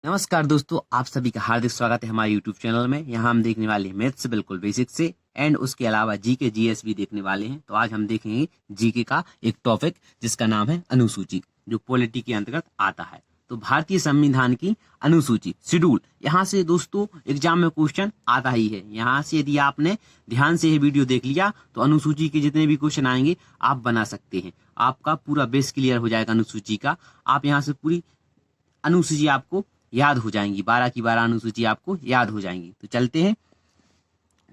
नमस्कार दोस्तों, आप सभी का हार्दिक स्वागत है हमारे YouTube चैनल में। यहाँ हम देखने वाले हैं मैथ्स से बिल्कुल बेसिक से एंड उसके अलावा जीके जीएस भी देखने वाले हैं। तो आज हम देखेंगे जीके का एक टॉपिक जिसका नाम है अनुसूची, जो पॉलिटी के अंतर्गत आता है। तो भारतीय संविधान की अनुसूची, शेड्यूल, यहाँ से दोस्तों एग्जाम में क्वेश्चन आता ही है। यहाँ से यदि आपने ध्यान से ये वीडियो देख लिया तो अनुसूची के जितने भी क्वेश्चन आएंगे आप बना सकते हैं। आपका पूरा बेस क्लियर हो जाएगा अनुसूची का। आप यहाँ से पूरी अनुसूची आपको याद हो जाएंगी, 12 की 12 अनुसूची आपको याद हो जाएंगी। तो चलते हैं।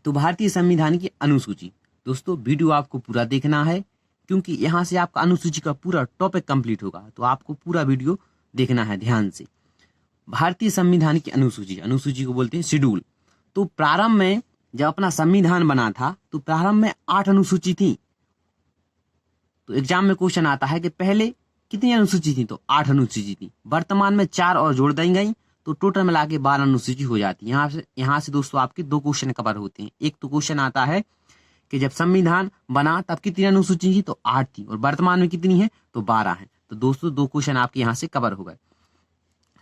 तो भारतीय संविधान की अनुसूची, दोस्तों वीडियो आपको पूरा देखना है क्योंकि यहाँ से आपका अनुसूची का पूरा टॉपिक कंप्लीट होगा। तो आपको पूरा वीडियो देखना है ध्यान से। भारतीय संविधान की अनुसूची, अनुसूची को बोलते हैं शेड्यूल। तो प्रारंभ में जब अपना संविधान बना था तो प्रारंभ में 8 अनुसूची थी। तो एग्जाम में क्वेश्चन आता है कि पहले कितनी अनुसूची थी, तो 8 अनुसूची थी। वर्तमान में 4 और जोड़ दी गई तो टोटल मिला के 12 अनुसूची हो जाती है। यहाँ से दोस्तों आपके 2 क्वेश्चन कवर होते हैं। एक तो क्वेश्चन आता है कि जब संविधान बना तब कितनी अनुसूची थी, तो 8 थी, और वर्तमान में कितनी है, तो 12 है। तो दोस्तों 2 क्वेश्चन आपके यहाँ से कवर हो गए।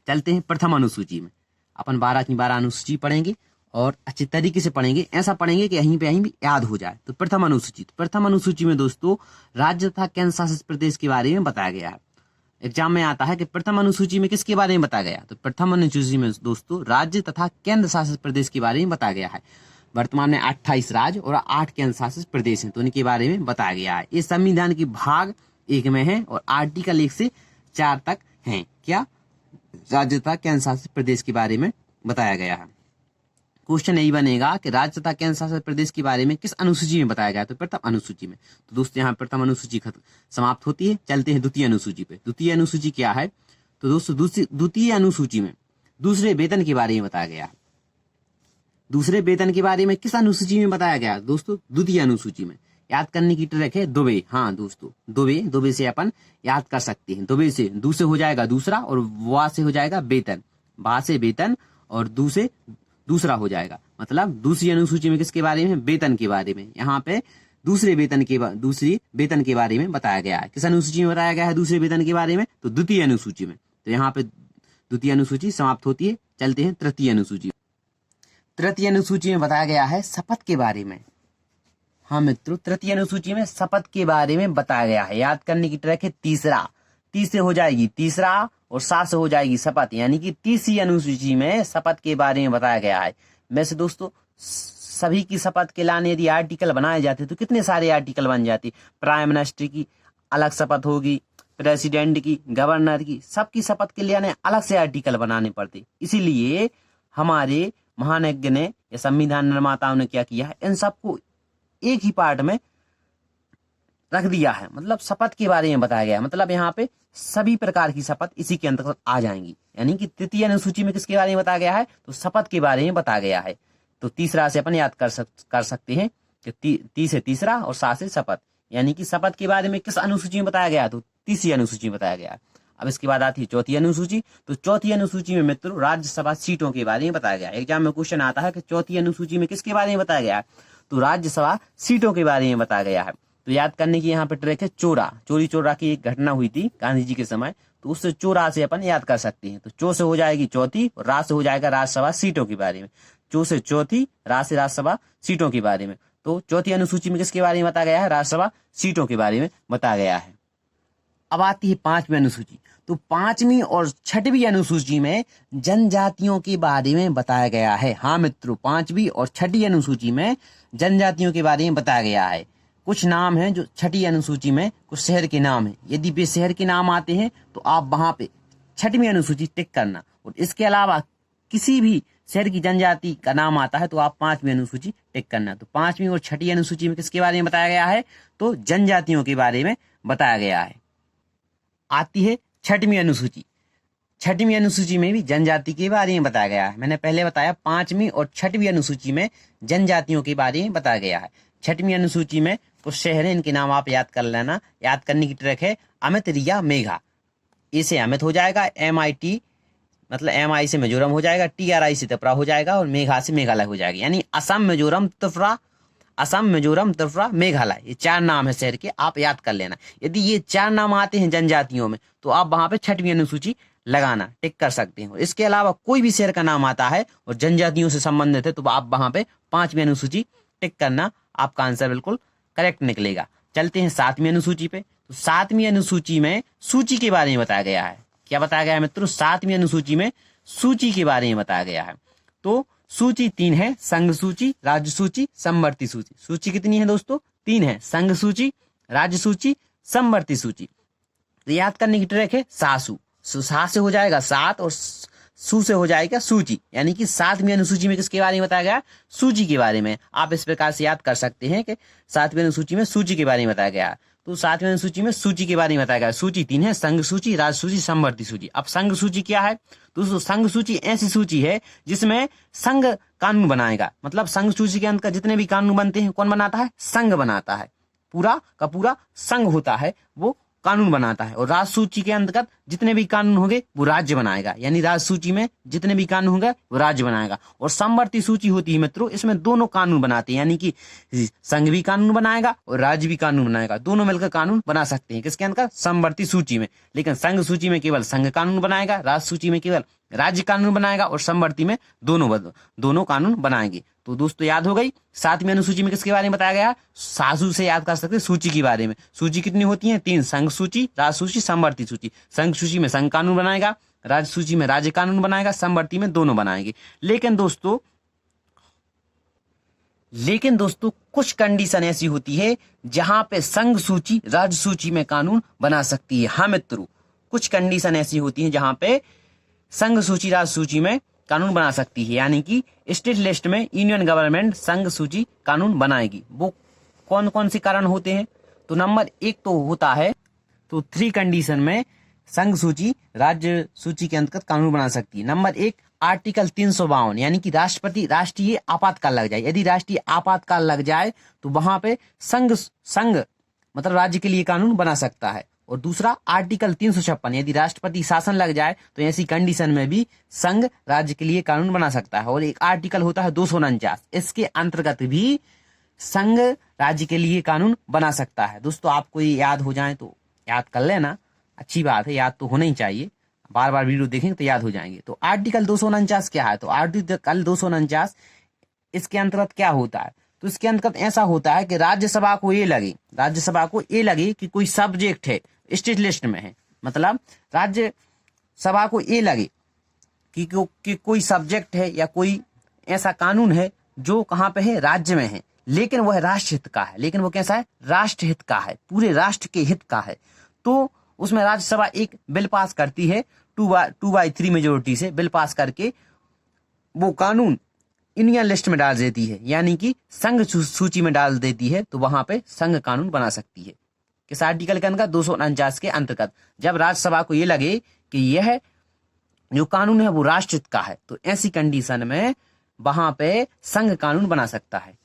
चलते हैं प्रथम अनुसूची में। अपन 12 की 12 अनुसूची पढ़ेंगे और अच्छे तरीके से पढ़ेंगे, ऐसा पढ़ेंगे कि यहीं पे भी याद हो जाए। तो प्रथम अनुसूची, प्रथम अनुसूची में दोस्तों राज्य तथा केंद्र शासित प्रदेश के बारे में बताया गया है। एग्जाम में आता है कि प्रथम अनुसूची में किसके बारे में बताया गया, तो प्रथम अनुसूची में दोस्तों राज्य तथा केंद्र शासित प्रदेश के बारे में बताया गया है। वर्तमान में 28 राज्य और 8 केंद्र शासित प्रदेश हैं, तो इनके बारे में बताया गया है। ये संविधान की भाग 1 में है और आर्टिकल 1 से 4 तक है। क्या, राज्य तथा केंद्र शासित प्रदेश के बारे में बताया गया है। क्वेश्चन यही बनेगा कि राज्य तथा केंद्र शासित प्रदेश के बारे में किस अनुसूची में बताया गया, तो प्रथम अनुसूची में। तो दोस्तों यहाँ प्रथम अनुसूची समाप्त होती है। चलते हैं द्वितीय अनुसूची पे। द्वितीय अनुसूची क्या है, तो दोस्तों द्वितीय अनुसूची में दूसरे वेतन के बारे में बताया गया है। दूसरे वेतन के बारे में किस अनुसूची में बताया गया, दोस्तों द्वितीय अनुसूची में। याद करने की ट्रिक है दुबे। हाँ दोस्तों, दुबे से अपन याद कर सकते हैं। दुबे से दू से हो जाएगा दूसरा और वा से हो जाएगा वेतन, बा से वेतन और दू से दूसरा हो जाएगा। मतलब दूसरी अनुसूची में किसके बारे में, वेतन के बारे में। यहाँ पे दूसरी वेतन के बारे में बताया गया है। किस अनुसूची में बताया गया है दूसरे वेतन के बारे में, तो द्वितीय अनुसूची में। तो यहाँ पे द्वितीय अनुसूची समाप्त होती है। चलते हैं तृतीय अनुसूची। तृतीय अनुसूची में बताया गया है शपथ के बारे में। हाँ मित्रों, तृतीय अनुसूची में शपथ के बारे में बताया गया है। याद करने की ट्रिक है तीसरा, तीसरे हो जाएगी तीसरा और 7 से हो जाएगी शपथ, यानी कि तीसरी अनुसूची में शपथ के बारे में बताया गया है। वैसे दोस्तों सभी की शपथ के लाने यदि आर्टिकल बनाए जाते तो कितने सारे आर्टिकल बन जाते। प्राइम मिनिस्टर की अलग शपथ होगी, प्रेसिडेंट की, गवर्नर की, सबकी शपथ के लिए अलग से आर्टिकल बनाने पड़ते। इसीलिए हमारे महानज्ञ ने या संविधान निर्माताओं ने क्या किया है, इन सबको एक ही पार्ट में रख दिया है। मतलब शपथ के बारे में बताया गया है। मतलब यहाँ पे सभी प्रकार की शपथ इसी के अंतर्गत आ जाएंगी। यानी कि तृतीय अनुसूची में किसके बारे में बताया गया है, तो शपथ के बारे में बताया गया है। तो तीसरा से अपन याद कर सकते हैं कि 30 से तीसरा और 7 से शपथ, यानी कि शपथ के बारे में किस अनुसूची में बताया गया, तो तीसरी अनुसूची में बताया गया है। अब इसके बाद आती है चौथी अनुसूची। तो चौथी अनुसूची में मित्रों राज्यसभा सीटों के बारे में बताया गया है। एग्जाम में क्वेश्चन आता है कि चौथी अनुसूची में किसके बारे में बताया गया है, तो राज्यसभा सीटों के बारे में बताया गया है। तो याद करने की यहाँ पे ट्रिक है चोरी चोरा की एक घटना हुई थी गांधी जी के समय, तो उससे चोरा से अपन याद कर सकते हैं। तो चो से हो जाएगी चौथी और रा से हो जाएगा राज्यसभा सीटों के बारे में। चो से चौथी, रा से राज्यसभा सीटों के बारे में। तो चौथी अनुसूची में किसके बारे में बताया गया है, राज्यसभा सीटों के बारे में बताया गया है। अब आती है 5वीं अनुसूची। तो 5वीं और 6वीं अनुसूची में जनजातियों के बारे में बताया गया है। हाँ मित्रों, 5वीं और 6वीं अनुसूची में जनजातियों के बारे में बताया गया है। कुछ नाम हैं जो 6वीं अनुसूची में, कुछ शहर के नाम हैं। यदि वे शहर के नाम आते हैं तो आप वहां पे 6वीं अनुसूची टिक करना, और इसके अलावा किसी भी शहर की जनजाति का नाम आता है तो आप 5वीं अनुसूची टिक करना। तो 5वीं और 6वीं अनुसूची में किसके बारे में बताया गया है, तो जनजातियों के बारे में बताया गया है। आती है 6वीं अनुसूची। 6वीं अनुसूची में भी जनजाति के बारे में बताया गया है। मैंने पहले बताया 5वीं और 6वीं अनुसूची में जनजातियों के बारे में बताया गया है। 6वीं अनुसूची में कुछ शहर हैं, इनके नाम आप याद कर लेना। याद करने की ट्रिक है अमित, रिया, मेघा। ए से अमित हो जाएगा, MIT मतलब MI से मिजोरम हो जाएगा, TRI से त्रिपुरा हो जाएगा और मेघा से मेघालय हो जाएगा। यानी असम, मिजोरम, त्रिपुरा, मेघालय, ये 4 नाम है शहर के, आप याद कर लेना। यदि ये 4 नाम आते हैं जनजातियों में तो आप वहां पे 6वीं अनुसूची लगाना, टिक कर सकते हैं। इसके अलावा कोई भी शहर का नाम आता है और जनजातियों से संबंधित है तो आप वहां पे 5वीं अनुसूची टिक करना, आपका आंसर बिल्कुल करेक्ट निकलेगा। चलते हैं 7वीं अनुसूची पे। तो 7वीं अनुसूची में सूची के बारे में बताया गया है। क्या बताया गया है मित्रों? 7वीं अनुसूची में सूची के बारे में बताया गया है। तो सूची 3 है, संघ सूची, राज्य सूची, समवर्ती सूची। सूची कितनी है दोस्तों? 3 है, संघ सूची, राज्य सूची, समवर्ती सूची। तो याद करने की ट्रिक है सासू, सा से हो जाएगा 7 और सू से हो जाएगा सूची, यानी कि 7वीं अनुसूची में किसके बारे में बताया गया? सूची के बारे में। आप इस प्रकार से याद कर सकते हैं कि 7वीं अनुसूची में सूची के बारे में बताया गया। तो 7वीं अनुसूची में सूची के बारे में बताया गया। सूची 3 है, संघ सूची, राज्य सूची, समवर्ती सूची। अब संघ सूची क्या है दोस्तों? संघ सूची ऐसी सूची है जिसमें संघ कानून बनाएगा। मतलब संघ सूची के अंतर्गत जितने भी कानून बनते हैं कौन बनाता है? संघ बनाता है। पूरा का पूरा संघ होता है वो कानून बनाता है। और राज्य सूची के अंतर्गत जितने भी कानून होंगे वो राज्य बनाएगा, यानी राज्य सूची में जितने भी कानून होंगे वो राज्य बनाएगा। और समवर्ती सूची होती है मित्रों, इसमें दोनों कानून बनाते हैं, यानी कि संघ भी कानून बनाएगा और राज्य भी कानून बनाएगा, दोनों मिलकर कानून बना सकते हैं। किसके अंतर्गत? समवर्ती सूची में। लेकिन संघ सूची में केवल संघ कानून बनाएगा, राज्य सूची में केवल राज्य कानून बनाएगा और समवर्ती में दोनों कानून बनाएंगे। तो दोस्तों याद हो गई 7वीं अनुसूची में किसके बारे में बताया गया? सासू से याद कर सकते हैं सूची के बारे में। सूची कितनी होती है? 3, संघ सूची, राज्य सूची, समवर्ती सूची। संघ सूची में संघ कानून बनाएगा, राज्य सूची में राज्य कानून बनाएगा, समवर्ती में दोनों बनाएंगे। लेकिन दोस्तों कुछ कंडीशन ऐसी होती है जहां पे संघ सूची राज्य सूची में कानून बना सकती है। हाँ मित्रों, कुछ कंडीशन ऐसी होती है जहां पे संघ सूची राज्य सूची में कानून बना सकती है, यानी कि स्टेट लिस्ट में यूनियन गवर्नमेंट संघ सूची कानून बनाएगी। वो कौन कौन से कारण होते हैं? तो नंबर 1 तो होता है, तो 3 कंडीशन में संघ सूची राज्य सूची के अंतर्गत कानून बना सकती है। नंबर 1, आर्टिकल 352, यानी कि राष्ट्रीय आपातकाल लग जाए। यदि राष्ट्रीय आपातकाल लग जाए तो वहां पे संघ मतलब राज्य के लिए कानून बना सकता है। और दूसरा आर्टिकल 356, यदि राष्ट्रपति शासन लग जाए तो ऐसी कंडीशन में भी संघ राज्य के लिए कानून बना सकता है। और एक आर्टिकल होता है 249, इसके अंतर्गत भी संघ राज्य के लिए कानून बना सकता है। दोस्तों आपको ये याद हो जाए तो याद कर लेना, अच्छी बात है, याद तो होना ही चाहिए। बार बार वीडियो देखेंगे तो याद हो जाएंगे। तो आर्टिकल 249 क्या है? तो आर्टिकल 249 इसके अंतर्गत क्या होता है? तो इसके अंतर्गत ऐसा होता है कि राज्यसभा को ये लगे कि कोई सब्जेक्ट है स्टेट लिस्ट में है, मतलब राज्यसभा को ये लगे कि कोई सब्जेक्ट है या कोई ऐसा कानून है जो कहाँ पे है? राज्य में है, लेकिन वह राष्ट्रहित का है। लेकिन वो कैसा है? राष्ट्रहित का है, पूरे राष्ट्र के हित का है। तो उसमें राज्यसभा एक बिल पास करती है, 2/3 मेजोरिटी से बिल पास करके वो कानून यूनियन लिस्ट में डाल देती है, यानी कि संघ सूची में डाल देती है। तो वहां पे संघ कानून बना सकती है। किस आर्टिकल के अंतर्गत? 249 के अंतर्गत। जब राज्यसभा को ये लगे कि यह जो कानून है वो राष्ट्रहित का है, तो ऐसी कंडीशन में वहां पे संघ कानून बना सकता है।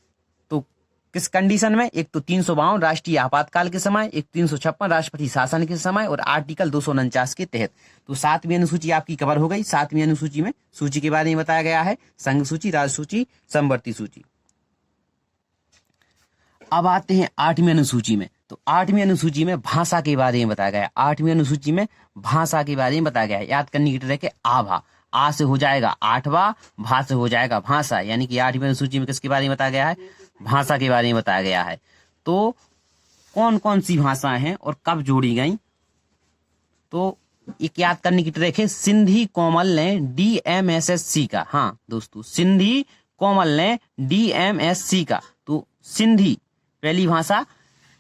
तो किस कंडीशन में? एक तो 352 राष्ट्रीय आपातकाल के समय, एक 356 राष्ट्रपति शासन के समय और आर्टिकल 249 के तहत। तो 7वीं अनुसूची आपकी कवर हो गई। 7वीं अनुसूची में सूची के बारे में बताया गया है, संघ सूची, राज्य सूची, समवर्ती सूची। अब आते हैं 8वीं अनुसूची में। तो 8वीं अनुसूची में भाषा के बारे में बताया गया है। 8वीं अनुसूची में भाषा के बारे में बताया गया है। याद करने की ट्रिक है आभा, आ से हो जाएगा 8वां, भा से हो जाएगा भाषा, यानी कि 8वीं अनुसूची में किसके बारे में बताया गया है? भाषा के बारे में बताया गया है। तो कौन कौन सी भाषाएं हैं और कब जोड़ी गई? तो एक याद करने की ट्रिक है, सिंधी कोमल ने DMSSC का। हाँ दोस्तों, सिंधी कोमल ने DMSC का। तो सिंधी पहली भाषा,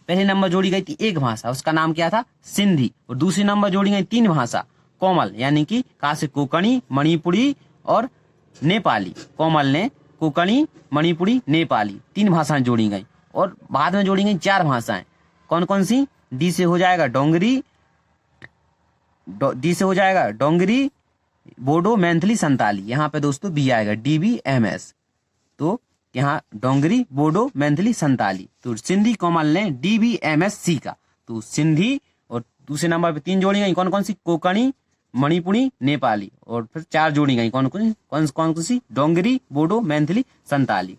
पहले नंबर जोड़ी गई थी एक भाषा, उसका नाम क्या था? सिंधी। और दूसरी नंबर जोड़ी गई 3 भाषा कोमल, यानी कि कहा से कोंकणी, मणिपुरी और नेपाली। कोमल ने कोंकणी, मणिपुरी, नेपाली 3 भाषाएं जोड़ी गई। और बाद में जोड़ी गई 4 भाषाएं। कौन कौन सी? डी से हो जाएगा डोंगरी, बोडो, मैथिली, संताली। यहाँ पे दोस्तों बी आएगा, DBMS। तो यहाँ डोंगरी, बोडो, मैथिली, संताली। तो सिंधी कोमल ने DBMSC का। तो सिंधी, और दूसरे नंबर पे 3 जोड़ी गई, कौन कौन सी? कोंकणी, मणिपुरी, नेपाली। और फिर 4 जोड़ी गई, कौन कौन सी? डोंगरी, बोडो, मैथिली, संताली।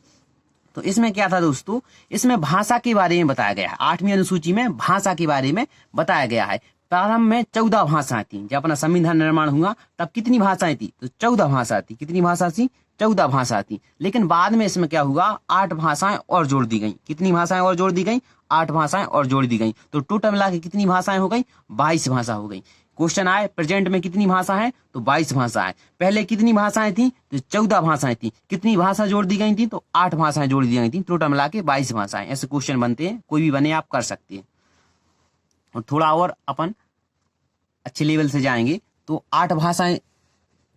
तो इसमें क्या था दोस्तों? इसमें भाषा के बारे में बताया गया है। 8वीं अनुसूची में भाषा के बारे में बताया गया है। प्रारंभ में 14 भाषाएं थी। जब अपना संविधान निर्माण हुआ तब कितनी भाषाएं थी? तो 14 भाषा थी। कितनी भाषा थी? 14 भाषा थी। लेकिन बाद में इसमें क्या हुआ, 8 भाषाएं और जोड़ दी गई। कितनी भाषाएं और जोड़ दी गई? 8 भाषाएं और जोड़ दी गई। तो टोटल मिला के कितनी भाषाएं हो गई? 22 भाषा हो गई। क्वेश्चन आए प्रेजेंट में कितनी भाषा है? तो 22 भाषा है। पहले कितनी भाषाएं थी? तो 14 भाषाएं थी। कितनी भाषा जोड़ दी गई थी? तो 8 भाषाएं जोड़ दी गई थी। टोटल मिला के 22 भाषाएं। ऐसे क्वेश्चन बनते हैं, कोई भी बने आप कर सकते हैं। और थोड़ा और अपन अच्छे लेवल से जाएंगे तो 8 भाषाएं,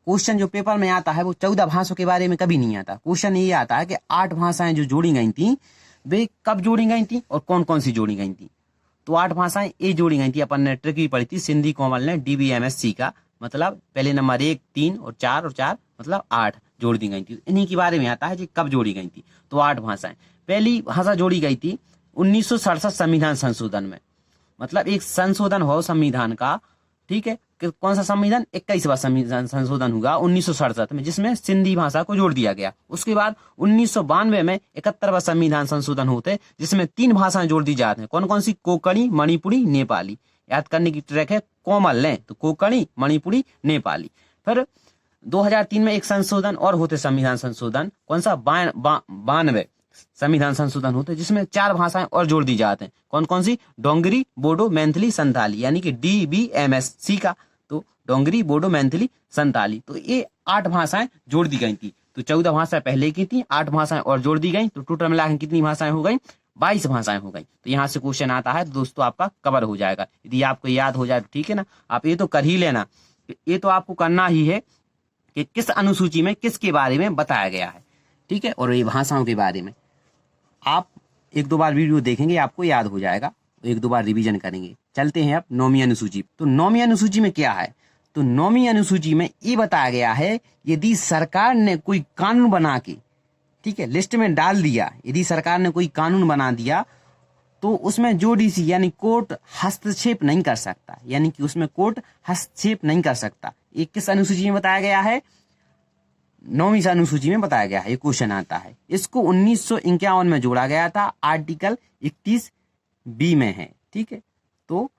क्वेश्चन जो पेपर में आता है वो 14 भाषाओं के बारे में कभी नहीं आता। क्वेश्चन ये आता है कि 8 भाषाएं जो जोड़ी गई थी वे कब जोड़ी गई थी और कौन कौन सी जोड़ी गई थी। तो 8 भाषाएं ये जोड़ी गई थी। अपन ने ट्रिक भी पढ़ी थी सिंधी कोमल ने DBMSC का, मतलब पहले नंबर 1, 3 और 4 मतलब 8 जोड़ दी गई थी। इन्हीं के बारे में आता है कि कब जोड़ी गई थी। तो 8 भाषाएं। पहली भाषा जोड़ी गई थी 1967 संविधान संशोधन में, मतलब एक संशोधन हो संविधान का, ठीक है। कौन सा संविधान? 21वां संविधान संशोधन हुआ 1967 में, जिसमें सिंधी भाषा को जोड़ दिया गया। उसके बाद 1992 में 71वां संविधान संशोधन होते, जिसमें 3 भाषाएं जोड़ दी जाती हैं। कौन कौन सी? कोंकणी, मणिपुरी, नेपाली। याद करने की ट्रैक है कोमल ने, तो कोंकणी, मणिपुरी, नेपाली। फिर 2003 में एक संशोधन और होते, संविधान संशोधन। कौन सा? 92 संविधान संशोधन होते, जिसमें 4 भाषाएं और जोड़ दी जाते हैं। कौन कौन सी? डोंगरी, बोडो, मैथिली, संताली, यानी कि DBMSC का। तो डोंगरी, बोडो, मैथिली, संताली। तो ये 8 भाषाएं जोड़ दी गई थी। तो 14 भाषाएं पहले की थी, 8 भाषाएं और जोड़ दी गई। तो टोटल मिलाकर कितनी भाषाएं हो गई? 22 भाषाएं हो गई। तो यहाँ से क्वेश्चन आता है तो दोस्तों आपका कवर हो जाएगा। यदि आपको याद हो जाए तो ठीक है ना, आप ये तो कर ही लेना। ये तो आपको करना ही है कि किस अनुसूची में किसके बारे में बताया गया है, ठीक है। और ये भाषाओं के बारे में आप 1-2 बार वीडियो देखेंगे, आपको याद हो जाएगा। 1-2 बार रिवीजन करेंगे। चलते हैं अब 9वीं अनुसूची। तो 9वीं अनुसूची में क्या है? तो 9वीं अनुसूची में ये बताया गया है, यदि सरकार ने कोई कानून बना के, ठीक है, लिस्ट में डाल दिया, यदि सरकार ने कोई कानून बना दिया तो उसमें जुडिशरी यानी कोर्ट हस्तक्षेप नहीं कर सकता, यानी कि उसमें कोर्ट हस्तक्षेप नहीं कर सकता। ये किस अनुसूची में बताया गया है? 9वीं अनुसूची में बताया गया है। ये क्वेश्चन आता है। इसको 1951 में जोड़ा गया था, आर्टिकल 31B में है, ठीक है। तो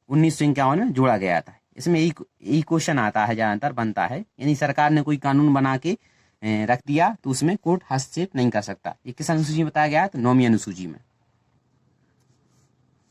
1951 में जोड़ा गया था। इसमें यही क्वेश्चन आता है, ज्यादातर बनता है, यानी सरकार ने कोई कानून बना के रख दिया तो उसमें कोर्ट हस्तक्षेप नहीं कर सकता। ये किस अनुसूची में बताया गया है? तो 9वीं अनुसूची में।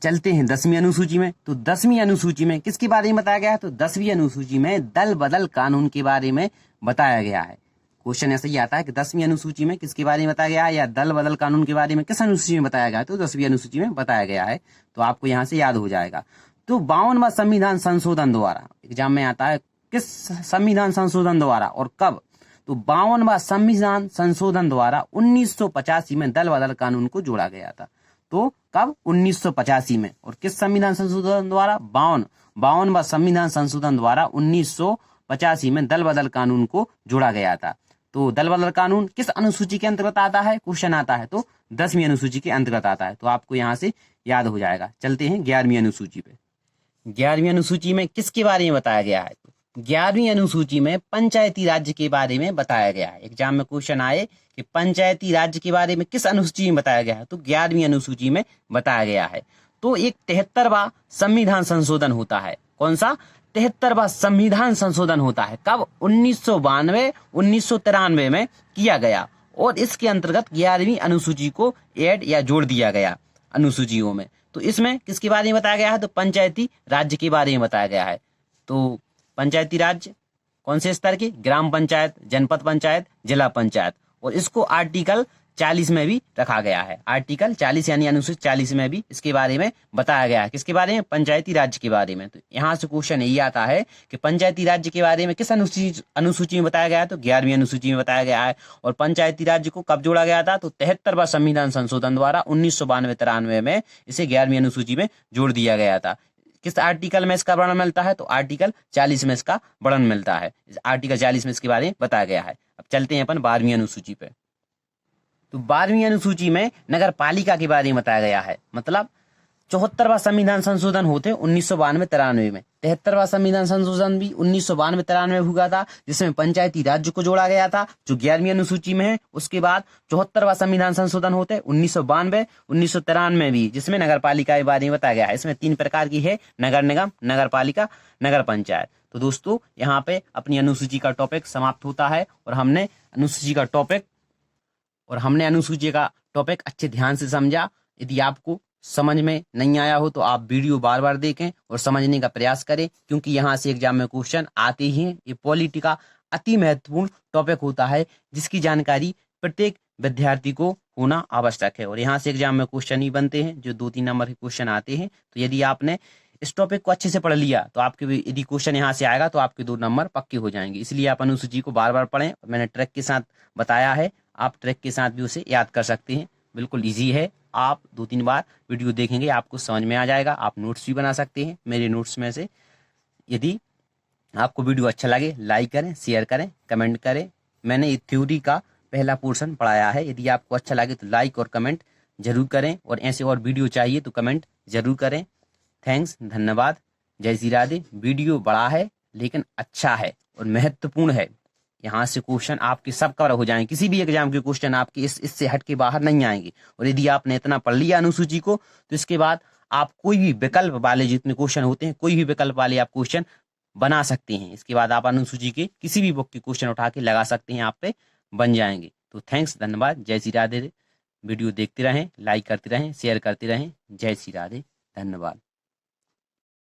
चलते हैं 10वीं अनुसूची में। तो 10वीं अनुसूची में किसके बारे में बताया गया है? तो 10वीं अनुसूची में दल बदल कानून के बारे में बताया गया है। क्वेश्चन ऐसा ही आता है कि 10वीं अनुसूची में किसके बारे में बताया गया है, या दल बदल कानून के बारे में किस अनुसूची में बताया गया है? तो 10वीं अनुसूची में बताया गया है। तो आपको यहाँ से याद हो जाएगा। तो 52वां संविधान संशोधन द्वारा एग्जाम में आता है, किस संविधान संशोधन द्वारा और कब? तो 52वां संविधान संशोधन द्वारा 1985 में दल बदल कानून को जोड़ा गया था। तो कब? 1985 में। और किस संविधान संशोधन द्वारा? 52वां संविधान संशोधन द्वारा 1985 में दल बदल कानून को जोड़ा गया था। तो दल बदल कानून किस अनुसूची के अंतर्गत आता है? क्वेश्चन आता है तो 10वीं अनुसूची के अंतर्गत आता है। तो आपको यहाँ से याद हो जाएगा। चलते हैं 11वीं अनुसूची पे। 11वीं अनुसूची में किसके बारे में बताया गया है? 11वीं अनुसूची में पंचायती राज्य के बारे में बताया गया है। एग्जाम में क्वेश्चन आए कि पंचायती राज्य के बारे में किस अनुसूची में बताया गया है? तो 11वीं अनुसूची में बताया गया है। तो एक 73वां संविधान संशोधन होता है। कौन सा? 73वां संविधान संशोधन होता है। कब? 1992 1993 में किया गया। और इसके अंतर्गत 11वीं अनुसूची को ऐड या जोड़ दिया गया अनुसूचियों में। तो इसमें किसके बारे में बताया गया है? तो पंचायती राज्य के बारे में बताया गया है। तो पंचायती राज्य कौन से स्तर के? ग्राम पंचायत, जनपद पंचायत, जिला पंचायत। और इसको आर्टिकल 40 में भी रखा गया है। आर्टिकल 40 यानी अनुच्छेद 40 में भी इसके बारे में बताया गया है। किसके बारे में? पंचायती राज्य के बारे में। तो यहाँ से क्वेश्चन यही आता है कि पंचायती राज्य के बारे में किस अनुसूची में बताया गया है? तो 11वीं अनुसूची में बताया गया है। और पंचायती राज्य को कब जोड़ा गया था? तो 73वां संविधान संशोधन द्वारा 1992-93 में इसे 11वीं अनुसूची में जोड़ दिया गया था। किस आर्टिकल में इसका वर्णन मिलता है? तो आर्टिकल 40 में इसका वर्णन मिलता है। आर्टिकल 40 में इसके बारे में बताया गया है। अब चलते हैं अपन 12वीं अनुसूची पे। तो 12वीं अनुसूची में नगर पालिका के बारे में बताया गया है। मतलब 74वां संविधान संशोधन होते 1992-93 में। 73वां संविधान संशोधन भी 1992-93 हुआ था, जिसमें पंचायती राज्य को जोड़ा गया था, जो 11वीं अनुसूची में है। उसके बाद 74वां संविधान संशोधन होते 1992, 1993 भी, जिसमें नगर पालिका के बारे में बताया गया है। इसमें 3 प्रकार की है, नगर निगम, नगर पालिका, नगर पंचायत। तो दोस्तों यहाँ पे अपनी अनुसूची का टॉपिक समाप्त होता है और हमने अनुसूची का टॉपिक अच्छे ध्यान से समझा। यदि आपको समझ में नहीं आया हो तो आप वीडियो बार बार देखें और समझने का प्रयास करें, क्योंकि यहाँ से एग्जाम में क्वेश्चन आते ही हैं। ये पॉलिटी का अति महत्वपूर्ण टॉपिक होता है, जिसकी जानकारी प्रत्येक विद्यार्थी को होना आवश्यक है। और यहाँ से एग्जाम में क्वेश्चन ही बनते हैं, जो 2-3 नंबर के क्वेश्चन आते हैं। तो यदि आपने इस टॉपिक को अच्छे से पढ़ लिया तो आपके यदि क्वेश्चन यहाँ से आएगा तो आपके 2 नंबर पक्के हो जाएंगे। इसलिए आप अनुसूची को बार बार पढ़ें। मैंने ट्रिक के साथ बताया है, आप ट्रिक के साथ भी उसे याद कर सकते हैं। बिल्कुल ईजी है, आप 2-3 बार वीडियो देखेंगे आपको समझ में आ जाएगा। आप नोट्स भी बना सकते हैं मेरे नोट्स में से। यदि आपको वीडियो अच्छा लगे लाइक करें, शेयर करें, कमेंट करें। मैंने थ्योरी का पहला पोर्शन पढ़ाया है। यदि आपको अच्छा लगे तो लाइक और कमेंट जरूर करें, और ऐसे और वीडियो चाहिए तो कमेंट जरूर करें। थैंक्स, धन्यवाद, जय श्री राधे। वीडियो बड़ा है लेकिन अच्छा है और महत्वपूर्ण है। यहाँ से क्वेश्चन आपके सब कवर हो जाएंगे। किसी भी एग्जाम के क्वेश्चन आपके इससे हट के बाहर नहीं आएंगे। और यदि आपने इतना पढ़ लिया अनुसूची को तो इसके बाद आप कोई भी विकल्प वाले जितने क्वेश्चन होते हैं, कोई भी विकल्प वाले आप क्वेश्चन बना सकते हैं। इसके बाद आप अनुसूची के किसी भी बुक के क्वेश्चन उठा के लगा सकते हैं, आप पे बन जाएंगे। तो थैंक्स, धन्यवाद, जय श्री राधे। वीडियो देखते रहें, लाइक करते रहें, शेयर करते रहें। जय श्री राधे, धन्यवाद।